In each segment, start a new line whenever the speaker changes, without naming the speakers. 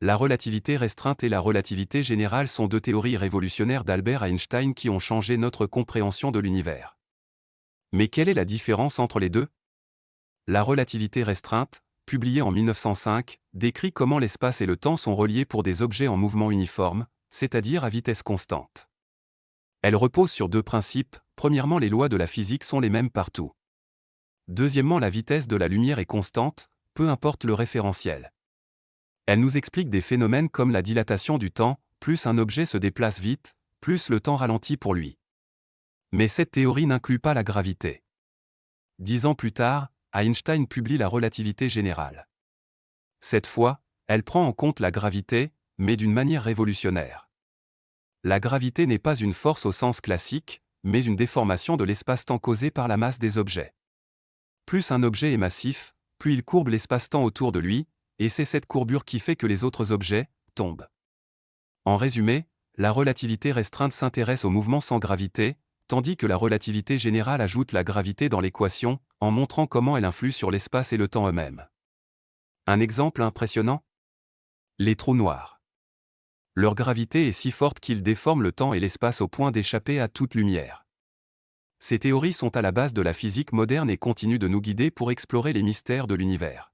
La relativité restreinte et la relativité générale sont deux théories révolutionnaires d'Albert Einstein qui ont changé notre compréhension de l'univers. Mais quelle est la différence entre les deux? La relativité restreinte, publiée en 1905, décrit comment l'espace et le temps sont reliés pour des objets en mouvement uniforme, c'est-à-dire à vitesse constante. Elle repose sur deux principes. Premièrement, les lois de la physique sont les mêmes partout. Deuxièmement, la vitesse de la lumière est constante, peu importe le référentiel. Elle nous explique des phénomènes comme la dilatation du temps, plus un objet se déplace vite, plus le temps ralentit pour lui. Mais cette théorie n'inclut pas la gravité. 10 ans plus tard, Einstein publie la relativité générale. Cette fois, elle prend en compte la gravité, mais d'une manière révolutionnaire. La gravité n'est pas une force au sens classique, mais une déformation de l'espace-temps causée par la masse des objets. Plus un objet est massif, plus il courbe l'espace-temps autour de lui, et c'est cette courbure qui fait que les autres objets tombent. En résumé, la relativité restreinte s'intéresse au mouvement sans gravité, tandis que la relativité générale ajoute la gravité dans l'équation, en montrant comment elle influe sur l'espace et le temps eux-mêmes. Un exemple impressionnant? Les trous noirs. Leur gravité est si forte qu'ils déforment le temps et l'espace au point d'échapper à toute lumière. Ces théories sont à la base de la physique moderne et continuent de nous guider pour explorer les mystères de l'univers.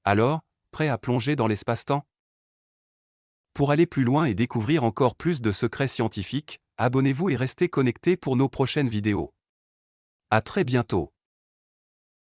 Alors, prêt à plonger dans l'espace-temps? Pour aller plus loin et découvrir encore plus de secrets scientifiques, abonnez-vous et restez connectés pour nos prochaines vidéos. À très bientôt.